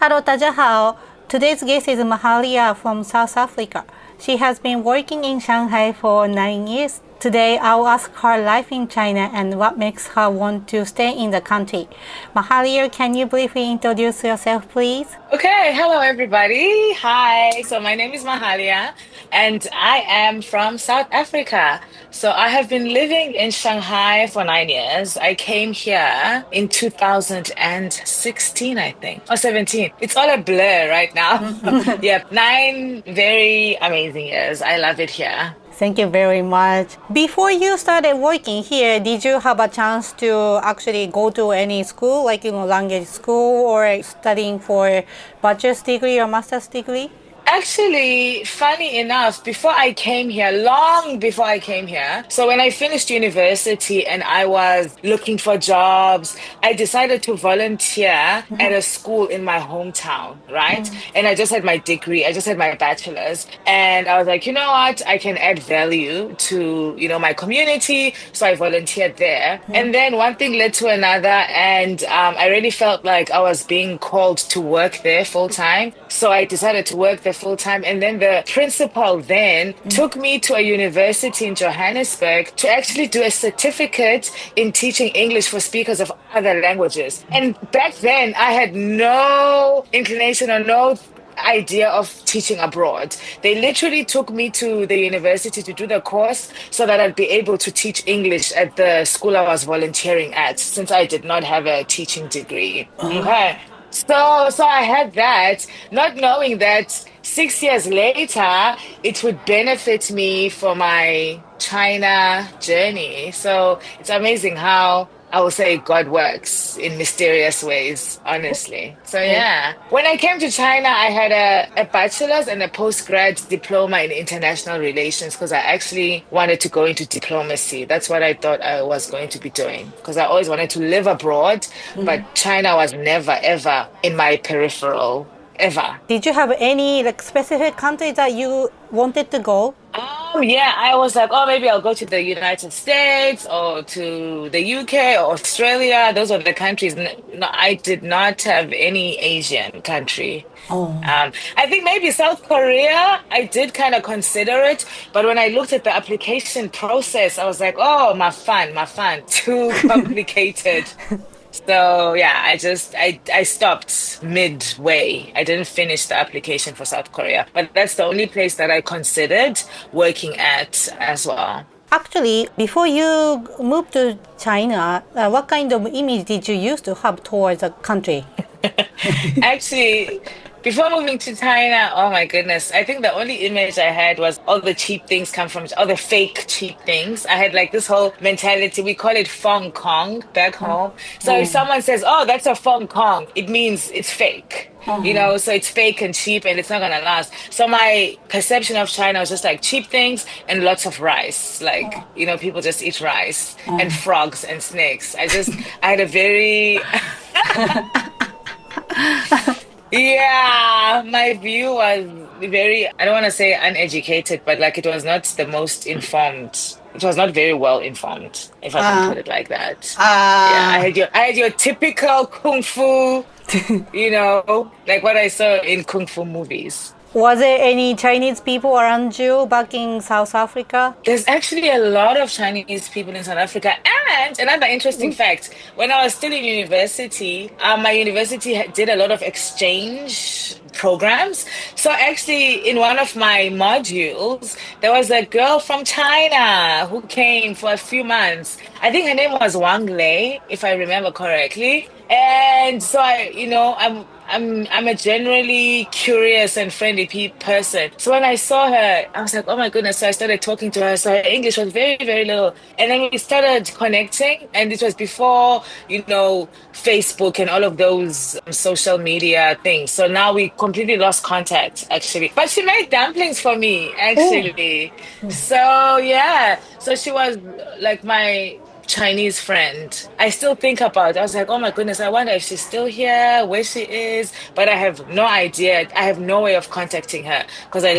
Hello, 大家好. Today's guest is Mahalia from South Africa. She has been working in Shanghai for 9 years. Today, I'll ask her life in China and what makes her want to stay in the country. Mahalia, can you briefly introduce yourself, please? Okay, hello everybody. Hi. So my name is Mahalia and I am from South Africa. So I have been living in Shanghai for 9 years. I came here in 2016, I think, or 17. It's all a blur right now. Yeah, 9 very amazing years. I love it here. Thank you very much. Before you started working here, did you have a chance to actually go to any school, like language school, or studying for bachelor's degree or master's degree? Actually, funny enough, before I came here, long before I came here, so when I finished university and I was looking for jobs, I decided to volunteer at a school in my hometown, right? And I just had my degree, I just had my bachelor's, and I was like, you know what? I can add value to, my community. So I volunteered there. And then one thing led to another, and I really felt like I was being called to work there full time. So I decided to work there full time. And then the principal then took me to a university in Johannesburg to actually do a certificate in teaching English for speakers of other languages. And back then, I had no inclination or no idea of teaching abroad. They literally took me to the university to do the course so that I'd be able to teach English at the school I was volunteering at, since I did not have a teaching degree. Okay. So I had that, not knowing that 6 years later, it would benefit me for my China journey. So it's amazing how I would say God works in mysterious ways, honestly. So yeah, when I came to China, I had a bachelor's and a postgrad diploma in international relations because I actually wanted to go into diplomacy. That's what I thought I was going to be doing because I always wanted to live abroad, but China was never, ever in my peripheral, ever. Did you have any specific country that you wanted to go? Yeah, I was like, oh, maybe I'll go to the United States or to the UK or Australia. Those are the countries. No, I did not have any Asian country. Oh. I think maybe South Korea, I did kind of consider it, but when I looked at the application process, I was like, oh, my fun, too complicated. So yeah, I stopped midway. I didn't finish the application for South Korea, but that's the only place that I considered working at as well. Actually, before you moved to China, what kind of image did you used to have towards the country? Actually, before moving to China, oh my goodness, I think the only image I had was all the cheap things come from, all the fake cheap things. I had like this whole mentality. We call it Fong Kong back home. So if someone says, oh, that's a Fong Kong, it means it's fake. So it's fake and cheap and it's not gonna last. So my perception of China was just like cheap things and lots of rice. Like, people just eat rice and frogs and snakes. I had a very Yeah, my view was very, I don't want to say uneducated, but like it was not the most informed. It was not very well informed, if I can Uh, put it like that. Yeah, uh, I had your typical kung fu, like what I saw in kung fu movies. was there any Chinese people around you back in South Africa? There's actually a lot of Chinese people in South Africa. And another interesting fact, when I was still in university, my university did a lot of exchange programs. So actually, in one of my modules, there was a girl from China who came for a few months. I think her name was Wang Lei, if I remember correctly. And so I'm a generally curious and friendly person. So when I saw her, I was like, oh my goodness. So I started talking to her. So her English was very, very little. And then we started connecting. And it was before, Facebook and all of those social media things. So now we completely lost contact, actually. But she made dumplings for me, Oh. actually. So yeah. So she was like my Chinese friend. I still think about it. I was like, oh my goodness, I wonder if she's still here, where she is. But I have no idea. I have no way of contacting her because I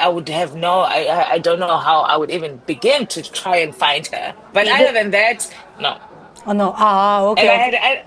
would have I don't know how I would even begin to try and find her. But Is other it? than that, no. Oh no. Ah, And okay, okay.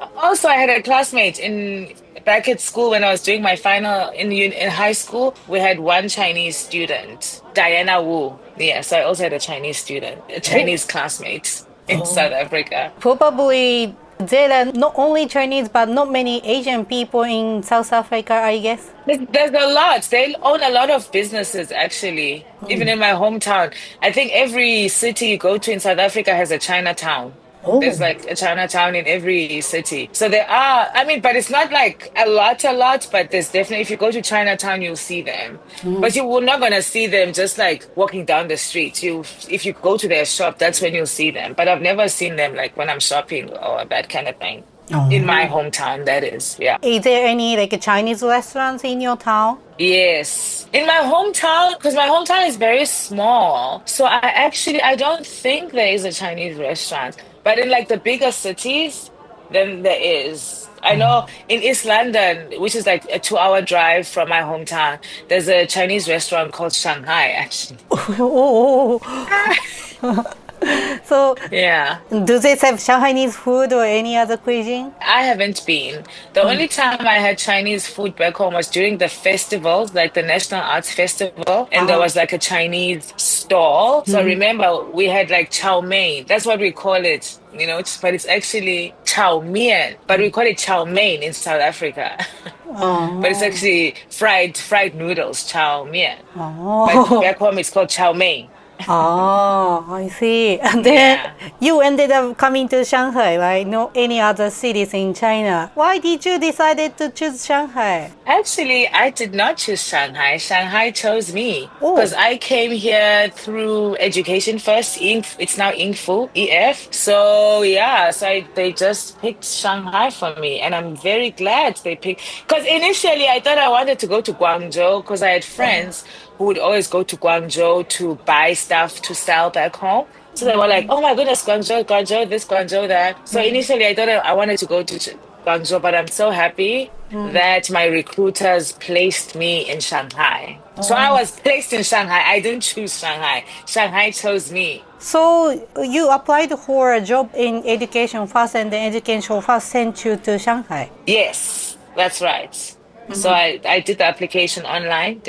I had a classmate in back at school when I was doing my final in high school, we had one Chinese student, Diana Wu. Yeah, so I also had a Chinese student, a Oh, Chinese classmate in South Africa. probably there are not only Chinese but not many Asian people in South Africa, I guess. There's a lot. They own a lot of businesses, actually. Even in my hometown. I think every city you go to in South Africa has a Chinatown. Oh. There's like a Chinatown in every city. So there are, I mean, but it's not like a lot, but there's definitely, if you go to Chinatown, you'll see them. But you will not gonna see them just like walking down the street. If you go to their shop, that's when you'll see them. But I've never seen them like when I'm shopping or that kind of thing. In my Oh. hometown, that is, yeah. Is there any like Chinese restaurants in your town? Yes. In my hometown, because my hometown is very small, so I don't think there is a Chinese restaurant. But in like the bigger cities, then there is. I know in East London, which is like a 2-hour drive from my hometown, there's a Chinese restaurant called Shanghai, actually. Oh. So, Yeah. do they have Chinese food or any other cuisine? I haven't been. The only time I had Chinese food back home was during the festivals, like the National Arts Festival, and there was like a Chinese stall. So remember, we had like chow mein. That's what we call it, but it's actually chow mein, but we call it chow mein in South Africa. But it's Oh. actually fried noodles, chow mein. But Oh. back home, it's called chow mein. Oh, I see. And then Yeah. you ended up coming to Shanghai, right? No any other cities in China. Why did you decided to choose Shanghai? Actually, I did not choose Shanghai. Shanghai chose me Oh. because I came here through education first. It's now INGFU, EF. So yeah, they just picked Shanghai for me, and I'm very glad they picked. Because initially I thought I wanted to go to Guangzhou because I had friends who would always go to Guangzhou to buy stuff to sell back home. So they were like, "Oh my goodness, Guangzhou, Guangzhou, this, Guangzou, that." So initially I thought I wanted to go to Guangzhou, but I'm so happy that my recruiters placed me in Shanghai. So I was placed in Shanghai. I didn't choose Shanghai. Shanghai chose me. So you applied for a job in education first, and the education first sent you to Shanghai. Yes, that's right. So I did the application online.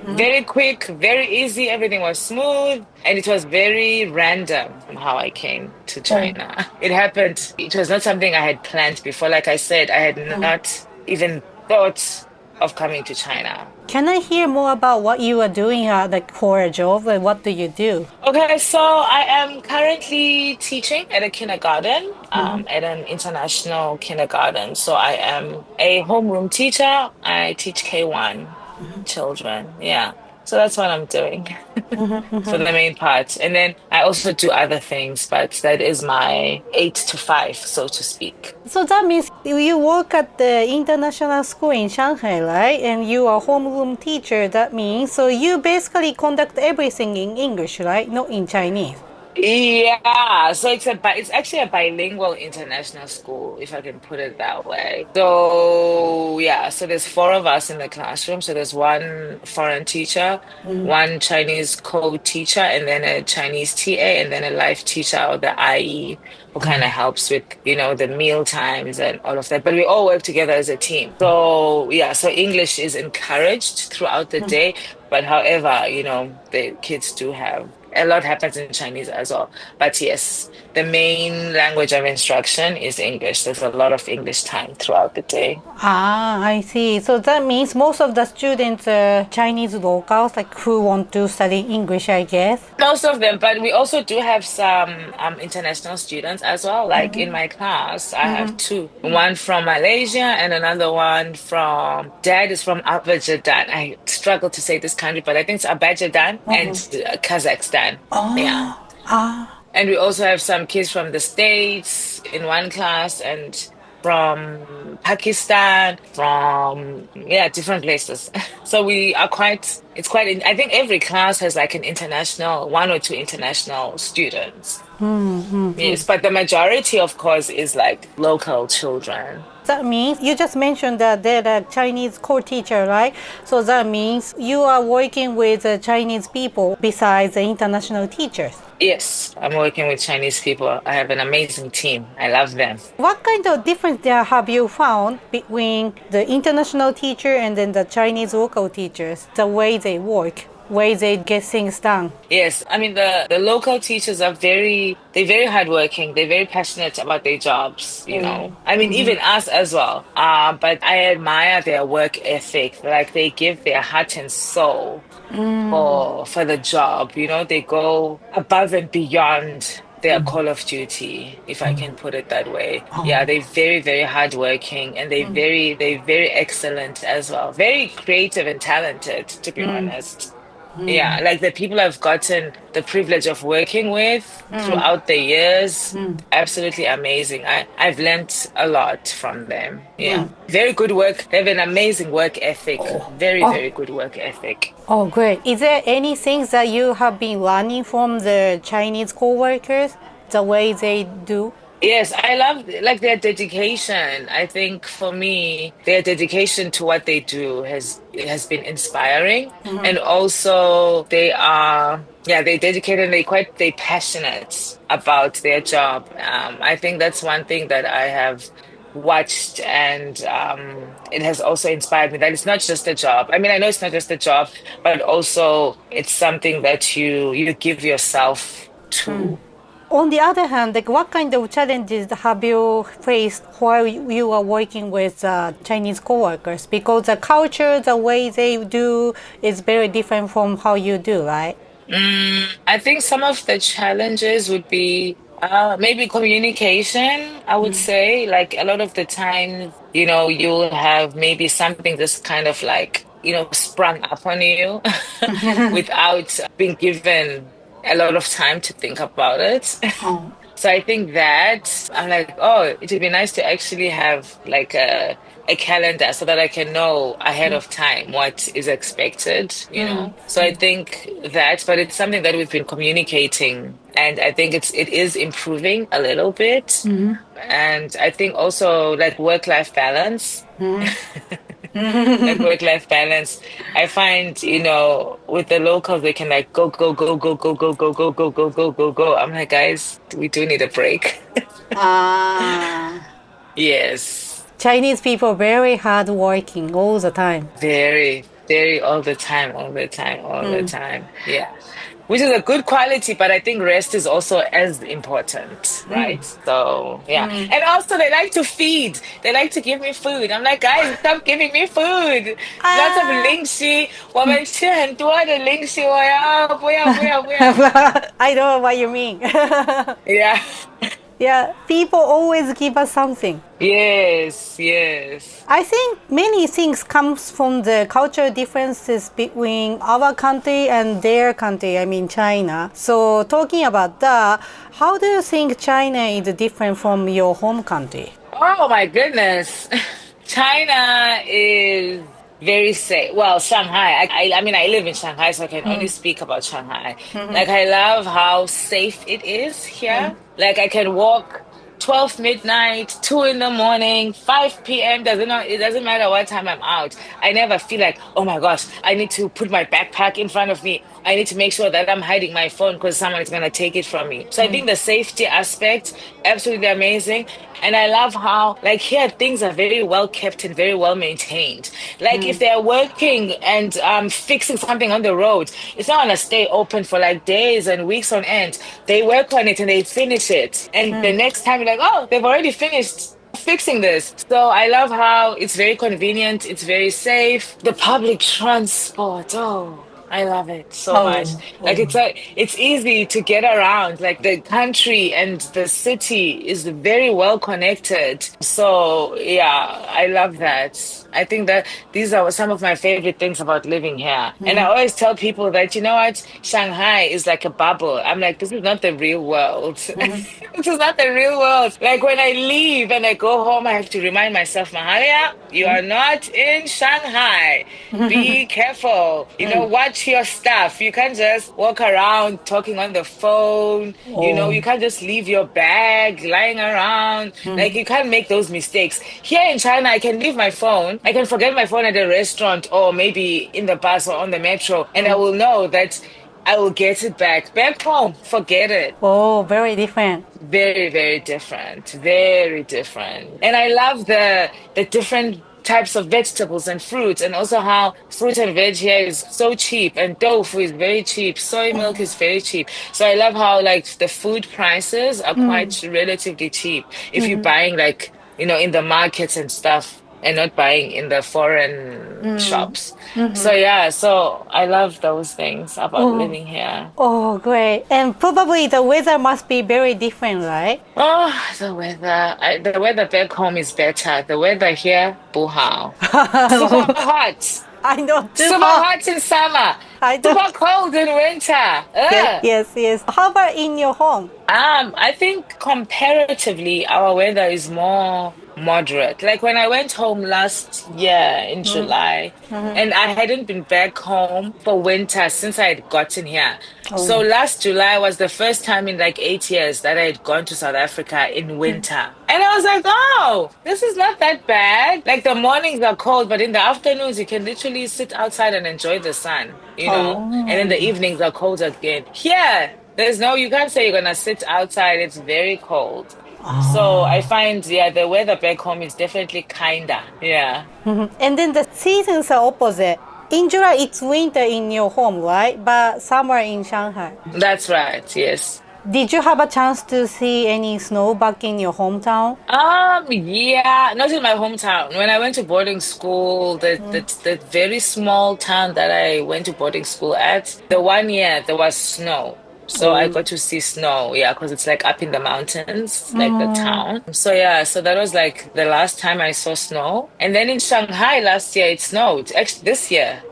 Very quick, very easy. Everything was smooth. And it was very random how I came to China. It happened. It was not something I had planned before. Like I said, I had not even thought of coming to China. Can I hear more about what you are doing like for a job? Like, what do you do? Okay, so I am currently teaching at a kindergarten, at an international kindergarten. So I am a homeroom teacher. I teach K1 children. Yeah. So that's what I'm doing for the main part. And then I also do other things, but that is my 8 to 5, so to speak. So that means you work at the international school in Shanghai, right? And you are homeroom teacher. That means so you basically conduct everything in English, right? Not in Chinese. Yeah, so it's actually a bilingual international school, if I can put it that way. So yeah, so there's 4 of us in the classroom. So there's one foreign teacher, one Chinese co-teacher, and then a Chinese TA, and then a life teacher or the IE who kind of helps with, the meal times and all of that. But we all work together as a team. So yeah, so English is encouraged throughout the day. But however, the kids do have a lot happens in Chinese as well. But yes, the main language of instruction is English. There's a lot of English time throughout the day. Ah, I see. So that means most of the students are Chinese locals, like who want to study English, I guess. Most of them, but we also do have some international students as well. Like in my class, I have 2. One from Malaysia and another one dad is from Azerbaijan. I struggle to say this country, but I think it's Azerbaijan and Kazakhstan. Yeah. Ah. And we also have some kids from the States in one class and from Pakistan, from different places. So we are I think every class has like 1 or 2 international students. Yes, but the majority, of course, is like local children. That means you just mentioned that they're a Chinese co-teacher, right? So that means you are working with Chinese people besides the international teachers. Yes, I'm working with Chinese people. I have an amazing team. I love them. What kind of difference there have you found between the international teacher and then the Chinese local teachers? The way they work, way they get things done. Yes, I mean the local teachers are they're very hardworking. They're very passionate about their jobs, you know. I mean even us as well. But I admire their work ethic. Like they give their heart and soul for the job. You know, they go above and beyond their call of duty, if I can put it that way. Yeah, they're very, very hardworking and they're very excellent as well. Very creative and talented, to be honest. Yeah, like the people I've gotten the privilege of working with throughout the years, absolutely amazing. I've learned a lot from them. Yeah. Very good work. They have an amazing work ethic. Very, very good work ethic. Oh, great. Is there anything that you have been learning from the Chinese co-workers, the way they do? Yes, I love like their dedication. I think for me, their dedication to what they do has been inspiring. And also they're dedicated and they passionate about their job. I think that's one thing that I have watched and it has also inspired me that it's not just a job. I mean, I know it's not just a job, but also it's something that you give yourself to. On the other hand, like what kind of challenges have you faced while you are working with Chinese coworkers? Because the culture, the way they do, is very different from how you do, right? I think some of the challenges would be maybe communication, I would say. Like a lot of the time, you know, you'll have maybe something just kind of like, you know, sprung up on you without being given a lot of time to think about it. Oh. So I think that I'm like, oh, it would be nice to actually have like a calendar so that I can know ahead of time what is expected, you know? So I think that, but it's something that we've been communicating and I think it is improving a little bit. And I think also like work-life balance. Like work-life balance. I find, you know, with the locals, they can like go, go, go, go, go, go, go, go, go, go, go, go, go. I'm like, guys, we do need a break. Ah. Yes, Chinese people very hard working all the time. very, very all the time, all the time, all the time. Yeah. Which is a good quality, but I think rest is also as important, right? So, yeah. And also, they like to feed. They like to give me food. I'm like, guys, stop giving me food. Lots of 零食，我们吃很多的零食，我要不要不要不要 I know what you mean. Yeah. Yeah, people always give us something. Yes, yes. I think many things comes from the cultural differences between our country and their country, I mean China. So talking about that, how do you think China is different from your home country? Oh my goodness. China is very safe. Well, Shanghai. I mean, I live in Shanghai, so I can only speak about Shanghai. Like, I love how safe it is here. Like, I can walk 12 midnight, 2 in the morning, 5 p.m. It doesn't matter what time I'm out. I never feel like, oh my gosh, I need to put my backpack in front of me. I need to make sure that I'm hiding my phone because someone is going to take it from me. So I think the safety aspect, absolutely amazing. And I love how, like, here things are very well kept and very well maintained. Like, if they're working and fixing something on the road, it's not gonna stay open for like days and weeks on end. They work on it and they finish it. And the next time you're like, oh, they've already finished fixing this. So I love how it's very convenient, it's very safe. The public transport, oh. I love it so much. Like it's easy to get around. Like the country and the city is very well connected. So yeah, I love that. I think that these are some of my favorite things about living here. And I always tell people that, you know what, Shanghai is like a bubble. I'm like, this is not the real world. This is not the real world. Like when I leave and I go home, I have to remind myself, Mahalia, you are not in Shanghai. Be careful. You know, watch your stuff. You can't just walk around talking on the phone. You know, you can't just leave your bag lying around. Like you can't make those mistakes. Here in China, I can leave my phone. I can forget my phone at a restaurant or maybe in the bus or on the metro, and I will know that I will get it back. Back home, forget it. Oh, very different. Very, very different. Very different. And I love the different types of vegetables and fruits, and also how fruit and veg here is so cheap, and tofu is very cheap. Soy milk is very cheap. So I love how like the food prices are quite relatively cheap if you're buying like, in the markets and stuff and not buying in the foreign shops. So yeah, so I love those things about Oh, living here. oh, great. And probably the weather must be very different, right? Oh, the weather. The weather back home is better. The weather here, buhao. Super hot. I know too Super hot. hot in summer. I know. Super cold in winter. Yes, Ugh. yes, yes. How about in your home? I think comparatively, our weather is more moderate. Like when I went home last year in July, and I hadn't been back home for winter since I had gotten here. So Oh, last July was the first time in like 8 years that I had gone to South Africa in winter. And I was like, oh, this is not that bad. Like the mornings are cold, but in the afternoons, you can literally sit outside and enjoy the sun. And then oh. the evenings are cold again. Here, you can't say you're gonna sit outside. It's very cold. So I Oh. find, yeah, the weather back home is definitely kinder. Yeah, Mhm. And then the seasons are opposite. In July, it's winter in your home, right? But summer in Shanghai. that's right. Yes. Did you have a chance to see any snow back in your hometown? Yeah, not in my hometown. When I went to boarding school, the very small town that I went to boarding school at, the one year there was snow. So I Oh. got to see snow, yeah, because it's like up in the mountains, like the town. So yeah, so that was like the last time I saw snow. And then in Shanghai last year it snowed. Actually,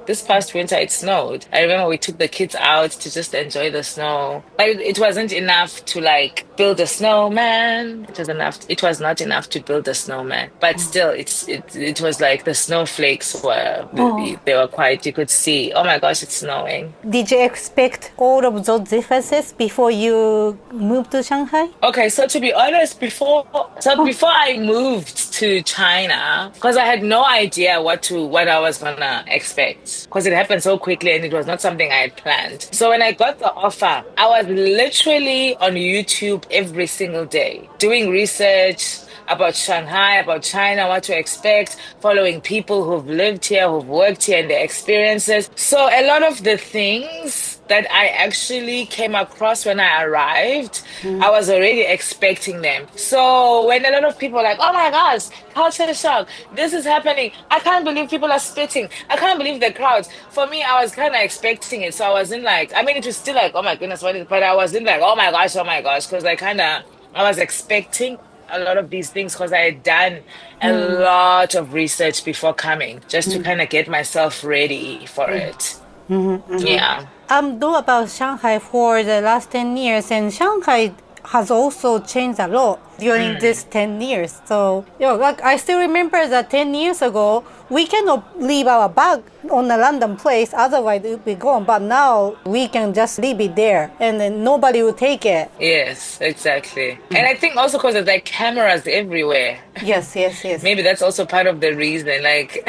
this past winter it snowed. I remember we took the kids out to just enjoy the snow. But it wasn't enough to like build a snowman. It was not enough to build a snowman. But still it was like the snowflakes were Oh. they were quite, you could see, oh my gosh, it's snowing. Did you expect all of those differences before you moved to Shanghai? Okay, so to be honest, Oh. before I moved to China, because I had no idea what I was gonna expect, because it happened so quickly and it was not something I had planned. So when I got the offer, I was literally on YouTube every single day doing research about Shanghai, about China, what to expect, following people who've lived here, who've worked here, and their experiences. So a lot of the things that I actually came across when I arrived, I was already expecting them. So when a lot of people are like, oh my gosh, culture shock, this is happening. I can't believe people are spitting. I can't believe the crowds. For me, I was kind of expecting it. So I wasn't like, I mean, it was still like, oh my goodness, what is, but I wasn't like, oh my gosh, because I was expecting a lot of these things because I had done a lot of research before coming just to kind of get myself ready for it. Yeah. Know about Shanghai for the last 10 years, and Shanghai has also changed a lot during these 10 years. So, like I still remember that 10 years ago, we cannot leave our bag on a random place, otherwise it would be gone. But now we can just leave it there and then nobody will take it. Yes, exactly. And I think also because of like cameras everywhere. Yes, yes, yes. Maybe that's also part of the reason. Like,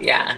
yeah,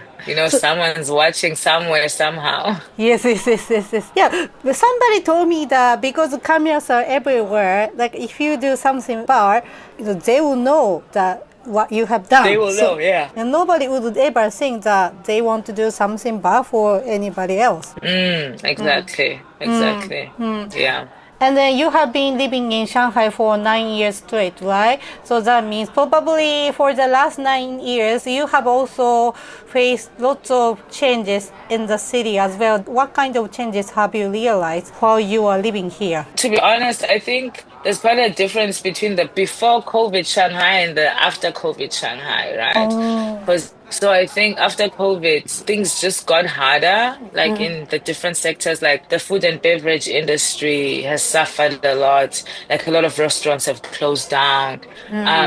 someone's watching somewhere, somehow. Yes, yes, yes, yes, yes. Yeah, but somebody told me that because the cameras are everywhere, like if you do something bad, they will know that what you have done. They will know, yeah. And nobody would ever think that they want to do something bad for anybody else. Exactly, exactly. Yeah. And then you have been living in Shanghai for 9 years straight, right? So that means probably for the last 9 years, you have also faced lots of changes in the city as well. What kind of changes have you realized while you are living here? To be honest, I think there's quite a difference between the before COVID Shanghai and the after COVID Shanghai, right? Oh. Because so I think after COVID, things just got harder, like in the different sectors, like the food and beverage industry has suffered a lot. Like a lot of restaurants have closed down.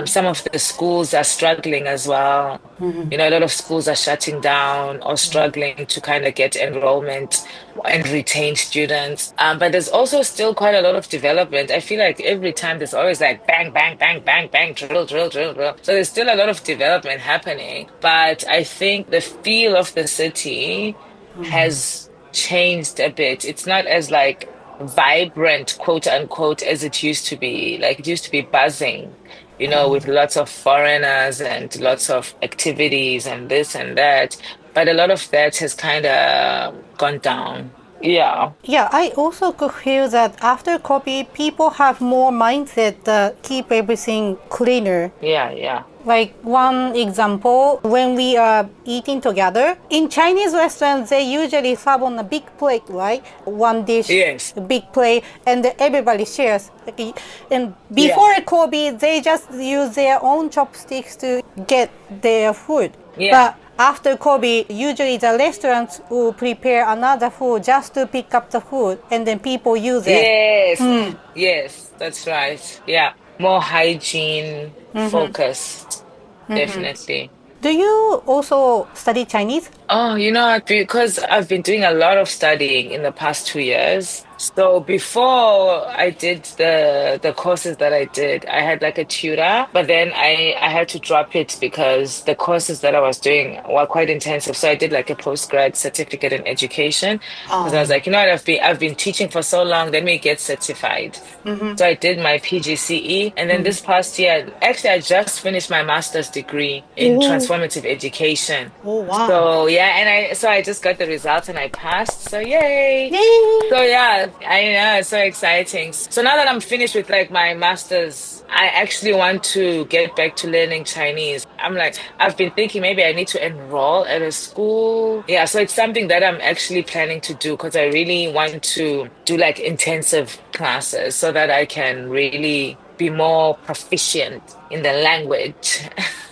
Some of the schools are struggling as well. A lot of schools are shutting down or struggling to kind of get enrollment and retain students. But there's also still quite a lot of development. I feel like every time there's always like bang, bang, bang, bang, bang, drill, drill, drill, drill. So there's still a lot of development happening. But I think the feel of the city has changed a bit. It's not as like vibrant, quote unquote, as it used to be. Like it used to be buzzing, with lots of foreigners and lots of activities and this and that. But a lot of that has kind of gone down. Yeah. Yeah, I also could feel that after COVID, people have more mindset that keep everything cleaner. Yeah, yeah. Like one example, when we are eating together, in Chinese restaurants, they usually serve on a big plate, right? One dish, Yes. a big plate, and everybody shares. And Yeah. before COVID, they just use their own chopsticks to get their food. Yeah. But after COVID, usually the restaurants will prepare another food just to pick up the food, and then people use it. Yes. Yes, that's right. Yeah. More hygiene focused. Definitely. Do you also study Chinese? Oh, because I've been doing a lot of studying in the past 2 years. So before I did the courses that I did, I had like a tutor, but then I had to drop it because the courses that I was doing were quite intensive. So I did like a postgrad certificate in education because I was like, what, I've been teaching for so long, let me get certified. So I did my PGCE, and then this past year, actually, I just finished my master's degree in transformative education. Oh, wow. So yeah, so I just got the results and I passed. So yay! Yay! So yeah, I know, it's so exciting. So now that I'm finished with like my master's, I actually want to get back to learning Chinese. I've been thinking maybe I need to enroll at a school. Yeah, so it's something that I'm actually planning to do because I really want to do like intensive classes so that I can really be more proficient in the language.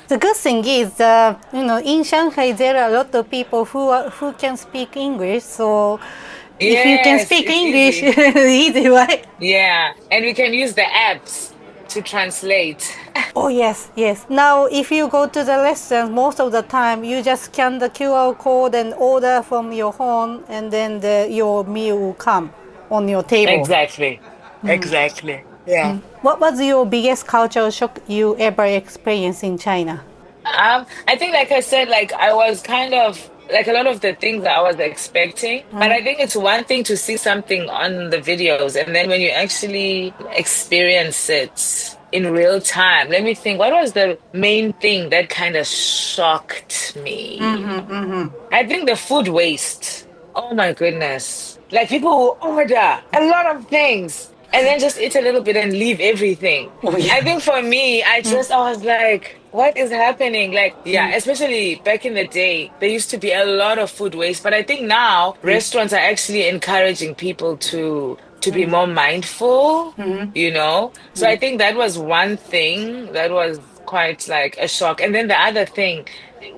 The good thing is, in Shanghai there are a lot of people who can speak English. So if you can Yes, speak it's English, easy. easy, right? Yeah, and we can use the apps to translate. Oh yes, yes. Now if you go to the restaurant, most of the time you just scan the QR code and order from your phone, and then your meal will come on your table. Exactly. Exactly. Yeah. What was your biggest cultural shock you ever experienced in China? I think, like I said, like I was kind of like a lot of the things that I was expecting, but I think it's one thing to see something on the videos, and then when you actually experience it in real time, let me think, what was the main thing that kind of shocked me? I think the food waste. Oh my goodness. Like people will order a lot of things and then just eat a little bit and leave everything. Oh, yeah. I think for me, I was like, what is happening? Like, yeah, especially back in the day, there used to be a lot of food waste. But I think now restaurants are actually encouraging people to be more mindful, So I think that was one thing that was quite like a shock. And then the other thing,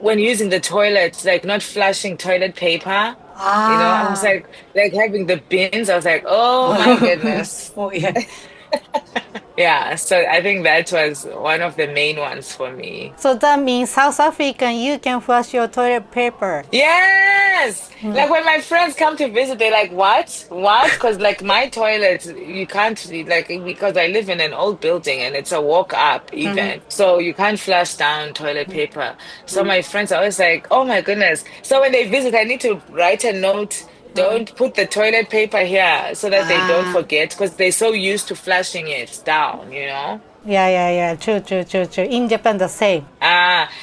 when using the toilet, like not flushing toilet paper. I was like having the bins. I was like, oh my goodness. Oh yeah. Yeah, so I think that was one of the main ones for me. So that means South African, you can flush your toilet paper. Yes! Like when my friends come to visit, they're like, what? What? Because like my toilet, you can't, like, because I live in an old building and it's a walk up even. So you can't flush down toilet paper. So my friends are always like, oh my goodness. So when they visit, I need to write a note. Don't put the toilet paper here so that they don't forget because they're so used to flushing it down, Yeah. True. In Japan, the same.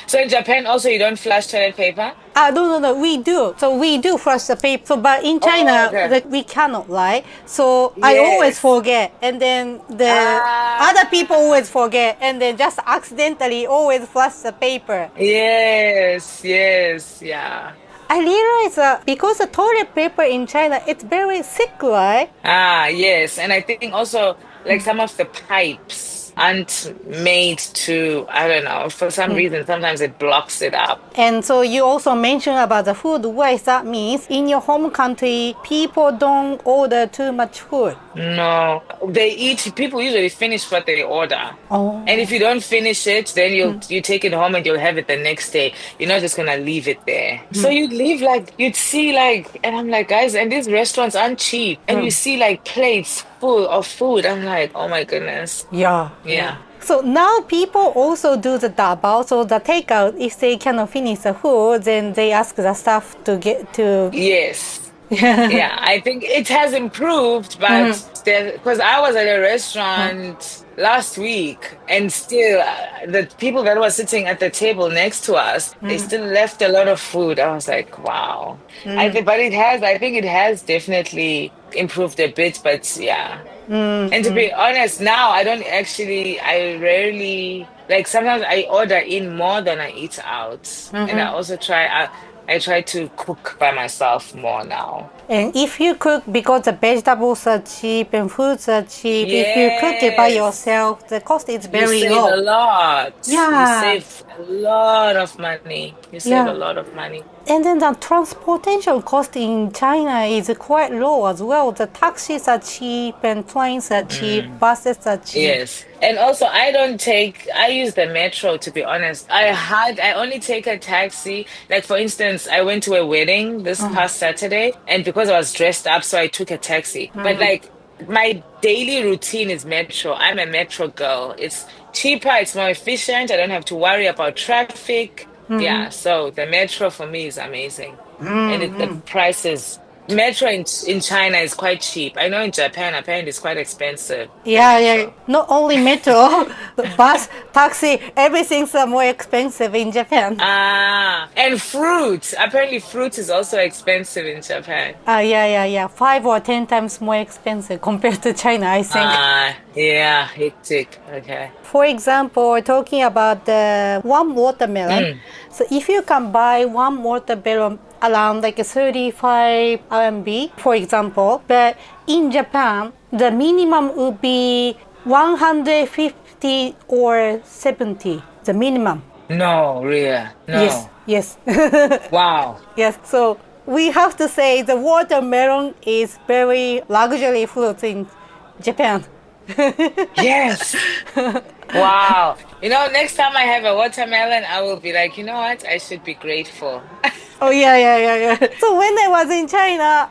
So in Japan also you don't flush toilet paper? No, we do. So we do flush the paper. So, but in China, okay. we cannot, right? So I Yes. always forget. And then the other people always forget. And then just accidentally always flush the paper. Yes, yeah. I realize that because the toilet paper in China, it's very thick, right? Yes. And I think also like some of the pipes aren't made to, I don't know, for some reason, sometimes it blocks it up. And so you also mentioned about the food waste. That means in your home country, people don't order too much food. No, people usually finish what they order. Oh. And if you don't finish it, then you take it home and you'll have it the next day. You're not just gonna leave it there. So you'd see like, and I'm like, guys, and these restaurants aren't cheap. And you see like plates full of food. I'm like, oh my goodness. Yeah. So now people also do the dabao, so the takeout. If they cannot finish the food, then they ask the staff to get to. Yes. Yeah, I think it has improved, but because I was at a restaurant last week and still the people that were sitting at the table next to us, they still left a lot of food. I was like, wow. I think, but I think it has definitely improved a bit, but yeah. And to be honest, now I rarely, like sometimes I order in more than I eat out. And I try to cook by myself more now. And if you cook, because the vegetables are cheap and fruits are cheap, if you cook it by Yes, yourself, the cost is you very save a low. lot. You Yeah, save a lot of money. You save a yeah. lot of money. And then the transportation cost in China is quite low as well. The taxis are cheap and planes are cheap, buses are cheap. Yes. And also I use the metro to be honest. I only take a taxi. Like for instance, I went to a wedding this past Saturday and because I was dressed up, so I took a taxi. But like my daily routine is metro. I'm a metro girl. It's cheaper, it's more efficient. I don't have to worry about traffic. Yeah, so the metro for me is amazing. And the prices metro in China is quite cheap. I know in Japan, apparently it's quite expensive, the Yeah, yeah. metro. Not only metro, bus, taxi, everything's more expensive in Japan. Ah, and fruit. Apparently fruit is also expensive in Japan. Yeah, yeah, yeah. 5 or 10 times more expensive compared to China, I think. Ah, yeah, hectic. Okay. For example, talking about the one watermelon. Mm. So if you can buy one watermelon around like 35 RMB, for example, but in Japan, the minimum would be 150 or 70, the minimum. No, Ria. Yes, No. yes. Wow. Yes, so we have to say the watermelon is very luxury fruit in Japan. Yes. Wow. You know, next time I have a watermelon, I will be like, you know what? I should be grateful. Oh yeah, yeah, yeah, yeah. So when I was in China,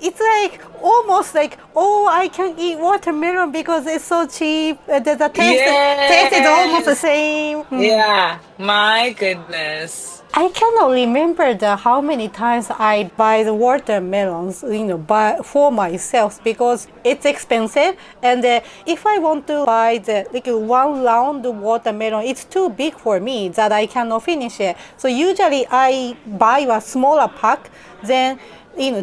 it's like almost like, oh, I can eat watermelon because it's so cheap. The taste is almost the Yes. same. Yeah. My goodness. I cannot remember how many times I buy the watermelons, for myself because it's expensive. And if I want to buy the like one round watermelon, it's too big for me that I cannot finish it. So usually I buy a smaller pack, then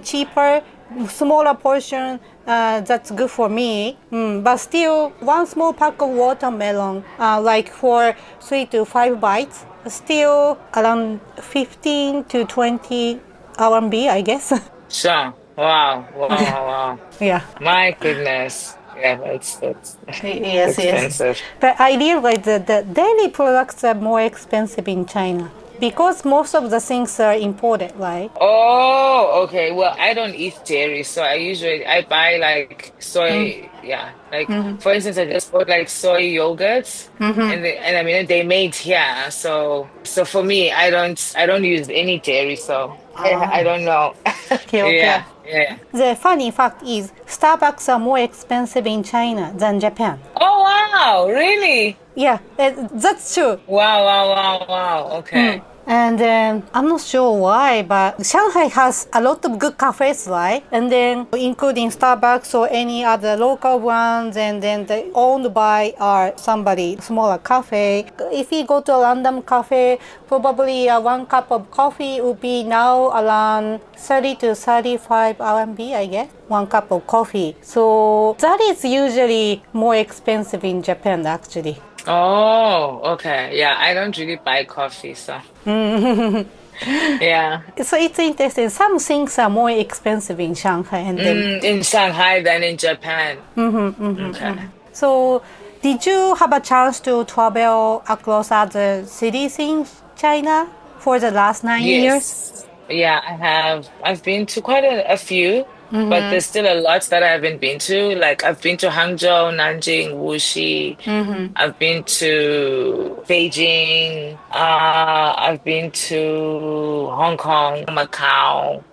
cheaper, smaller portion. That's good for me. But still, one small pack of watermelon, like for 3 to 5 bites, still around 15 to 20 RMB, I guess. Sure. Wow. Wow. Wow. Wow. Yeah. My goodness. Yeah, it's Yes, yes. expensive. But I realize that the dairy products are more expensive in China because most of the things are imported, right? Oh, okay. Well, I don't eat dairy, so I buy like soy. Yeah, like for instance, I just bought like soy yogurts, and I mean they made here. So for me, I don't use any dairy, so I don't know. Okay, okay. Yeah, yeah. The funny fact is, Starbucks are more expensive in China than Japan. Oh wow, really? Yeah, that's true. Wow, wow, wow, wow. Okay. And I'm not sure why, but Shanghai has a lot of good cafes, right? And then including Starbucks or any other local ones, and then they owned by somebody smaller cafe. If you go to a random cafe, probably one cup of coffee would be now around 30 to 35 RMB, I guess. One cup of coffee. So that is usually more expensive in Japan, actually. Oh, okay. Yeah, I don't really buy coffee, so yeah. So it's interesting. Some things are more expensive in Shanghai, and then. In Shanghai than in Japan. Okay. So, did you have a chance to travel across other cities in China for the last 9 years? Yes. Yeah, I have. I've been to quite a few, but there's still a lot that I haven't been to. Like I've been to Hangzhou, Nanjing, Wuxi. I've been to Beijing. I've been to Hong Kong, Macau.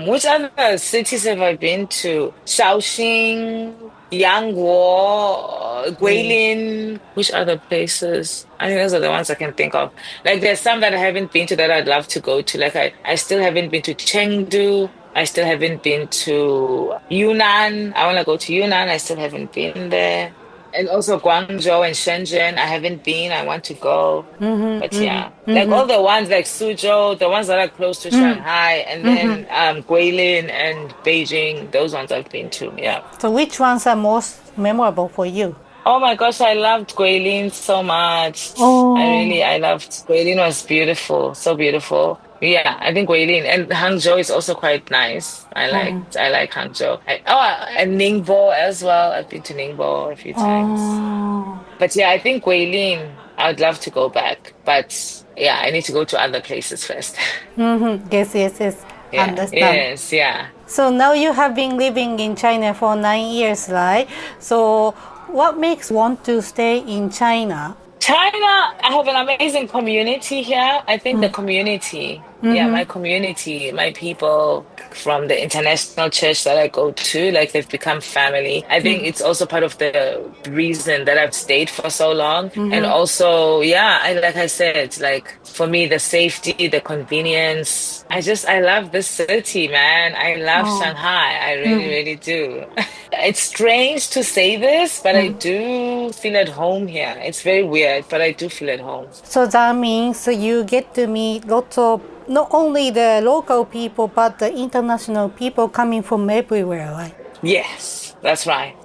Which other cities have I been to? Shaoxing, Yangguo, Guilin. Which other places? I think those are the ones I can think of. Like there's some that I haven't been to that I'd love to go to. Like I still haven't been to Chengdu. I still haven't been to Yunnan. I want to go to Yunnan. I still haven't been there. And also Guangzhou and Shenzhen. I haven't been. I want to go. But yeah, like all the ones like Suzhou, the ones that are close to Shanghai, and then Guilin and Beijing, those ones I've been to. Yeah. So which ones are most memorable for you? Oh my gosh, I loved Guilin so much. Oh. I loved Guilin was beautiful, so beautiful. Yeah, I think Guilin and Hangzhou is also quite nice. I like Hangzhou. And Ningbo as well. I've been to Ningbo a few times. Oh. But yeah, I think Guilin, I would love to go back. But yeah, I need to go to other places first. Yes, yes, yes. Yeah, Understand. yes, yeah. So now you have been living in China for 9 years, right? So what makes you want to stay in China? China, I have an amazing community here. I think the community, yeah, my community, my people from the international church that I go to, like they've become family. I think it's also part of the reason that I've stayed for so long. And also, yeah, like I said, like for me, the safety, the convenience. I love this city, man. I love Oh. Shanghai. I really, really do. It's strange to say this, but I do feel at home here. It's very weird, but I do feel at home. So that means you get to meet lots of not only the local people but the international people coming from everywhere, right? Yes, that's right.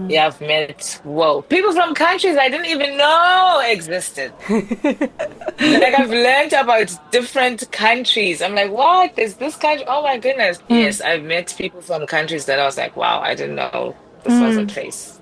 Yeah, I've met, whoa, people from countries I didn't even know existed. Like I've learned about different countries. I'm like, what? There's this country? Oh my goodness. Yes, I've met people from countries that I was like, wow, I didn't know this was a place.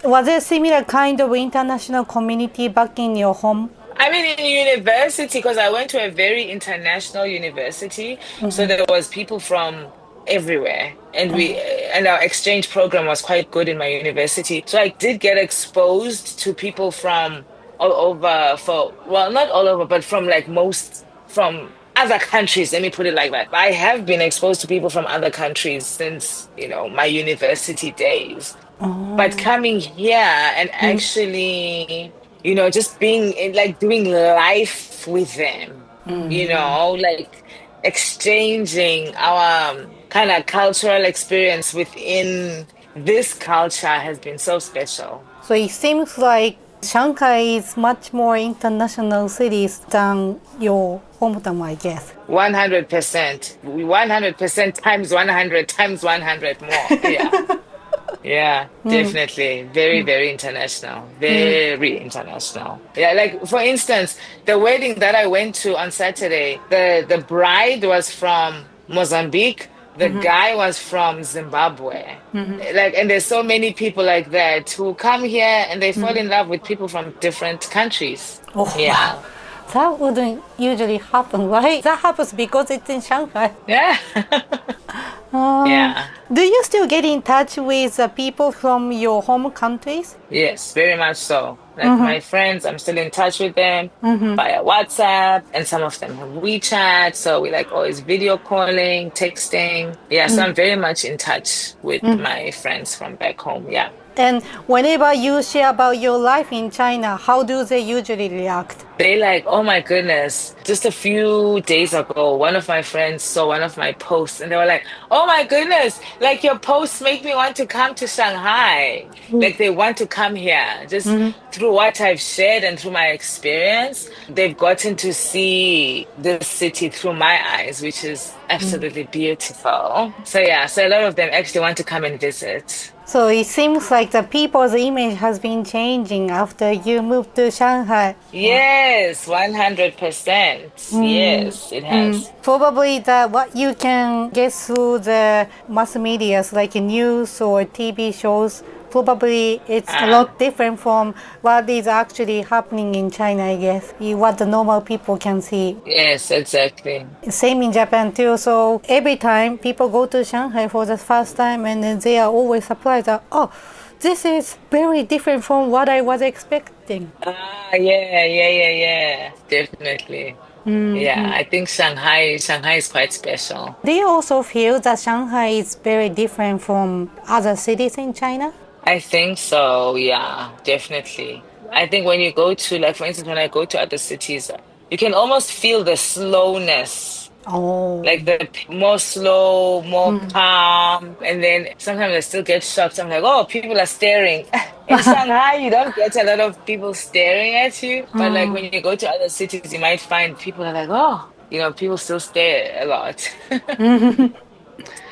Was there similar kind of international community back in your home? I mean, in university, because I went to a very international university, so there was people from everywhere, and our exchange program was quite good in my university. So I did get exposed to people from all over, for well, not all over, but from like most from other countries. Let me put it like that. I have been exposed to people from other countries since my university days. But coming here and actually, just being like doing life with them, like exchanging our kind of cultural experience within this culture has been so special. So it seems like Shanghai is much more international cities than your hometown, I guess. 100%. 100% times 100 times 100 more. Yeah. Yeah, definitely. Very, very international. Very international. Yeah, like for instance, the wedding that I went to on Saturday, the bride was from Mozambique, the guy was from Zimbabwe. Like, and there's so many people like that who come here and they fall in love with people from different countries. Oh, Yeah. wow. That wouldn't usually happen, right? That happens because it's in Shanghai. Yeah. Yeah. Do you still get in touch with people from your home countries? Yes, very much so. Like my friends, I'm still in touch with them via WhatsApp, and some of them have WeChat. So we like always video calling, texting. Yeah, so I'm very much in touch with my friends from back home. Yeah. And whenever you share about your life in China, how do they usually react? They like, oh my goodness. Just a few days ago, one of my friends saw one of my posts and they were like, oh my goodness, like your posts make me want to come to Shanghai. Like they want to come here just through what I've shared and through my experience. They've gotten to see this city through my eyes, which is absolutely beautiful. So yeah, so a lot of them actually want to come and visit. So it seems like the people's image has been changing after you moved to Shanghai. Yes, 100%. Yes, it has. Probably what you can get through the mass medias like news or TV shows, probably it's a lot different from what is actually happening in China, I guess, what the normal people can see. Yes, exactly. Same in Japan too. So every time people go to Shanghai for the first time and then they are always surprised that, oh, this is very different from what I was expecting. Yeah. Definitely. Yeah, I think Shanghai is quite special. Do you also feel that Shanghai is very different from other cities in China? I think so, yeah, definitely. I think when you go to, like, for instance, when I go to other cities, you can almost feel the slowness Oh. Like more slow, more calm. And then sometimes I still get shocked. I'm like, oh, people are staring. In Shanghai, you don't get a lot of people staring at you. But like when you go to other cities, you might find people are like, oh, people still stare a lot.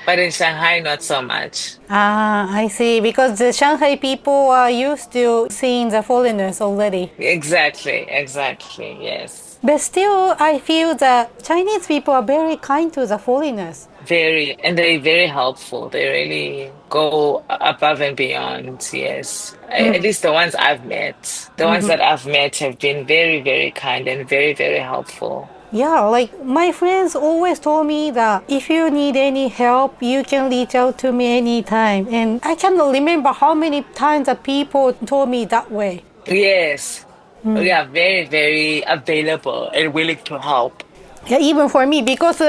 But in Shanghai, not so much. Ah, I see. Because the Shanghai people are used to seeing the foreigners already. Exactly, exactly. Yes. But still, I feel that Chinese people are very kind to the foreigners. Very, and they're very helpful. They really go above and beyond. Yes. At least the ones I've met, the ones that I've met have been very, very kind and very, very helpful. Yeah, like my friends always told me that if you need any help, you can reach out to me anytime. And I cannot remember how many times the people told me that way. Yes. We are very, very available and willing to help. Yeah, even for me, because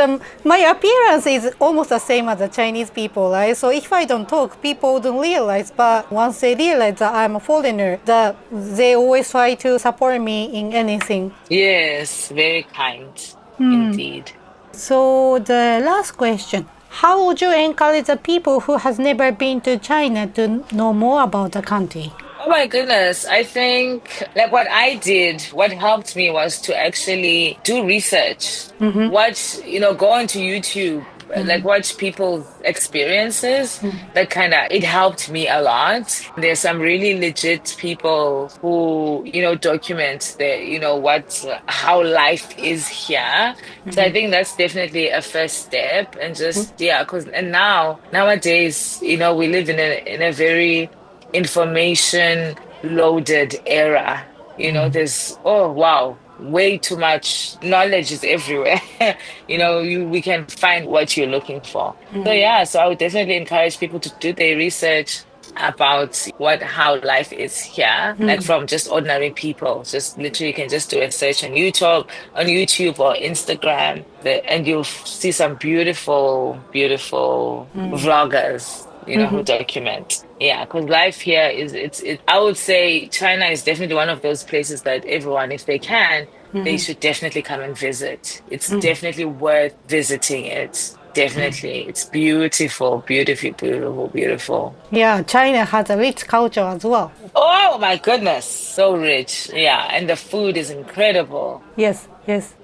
my appearance is almost the same as the Chinese people, right? So if I don't talk, people don't realize. But once they realize that I'm a foreigner, that they always try to support me in anything. Yes, very kind indeed. So the last question. How would you encourage the people who has never been to China to know more about the country? Oh my goodness. I think like what I did, what helped me was to actually do research. Watch, go onto YouTube, like watch people's experiences. That kind of, it helped me a lot. There's some really legit people who, document how life is here. So I think that's definitely a first step. And just, yeah, and nowadays, we live in a very information loaded era. There's, oh wow, way too much knowledge is everywhere. We can find what you're looking for. So yeah, so I would definitely encourage people to do their research about how life is here, like from just ordinary people. Just literally you can just do a search on YouTube or Instagram, and you'll see some beautiful, beautiful vloggers, who document. Yeah, because life here I would say China is definitely one of those places that everyone, if they can, they should definitely come and visit. It's definitely worth visiting it. Definitely. It's beautiful, beautiful, beautiful, beautiful. Yeah, China has a rich culture as well. Oh my goodness, so rich. Yeah, and the food is incredible. Yes, yes.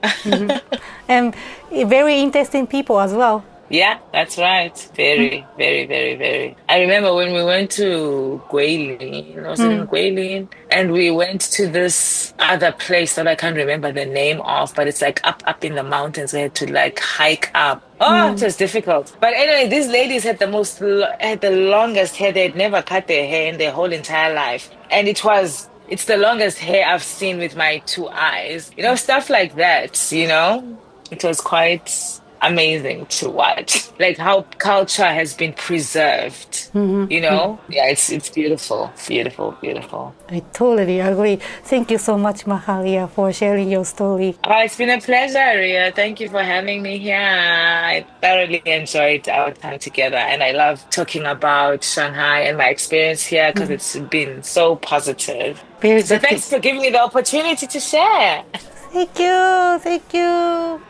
And very interesting people as well. Yeah, that's right. Very, very, very, very. I remember when we went to Guilin, was it in Guilin? And we went to this other place that I can't remember the name of, but it's like up in the mountains. We had to like hike up. Oh, it was difficult. But anyway, these ladies had the longest hair. They'd never cut their hair in their whole entire life. And it's the longest hair I've seen with my two eyes. Stuff like that. It was quite amazing to watch, like how culture has been preserved. Yeah, it's beautiful, beautiful, beautiful. I totally agree. Thank you so much, Mahalia, for sharing your story. Oh, it's been a pleasure, Ria. Thank you for having me here. I thoroughly enjoyed our time together, and I love talking about Shanghai and my experience here because it's been so positive. Very So good. thanks for giving me the opportunity to share. Thank you. Thank you.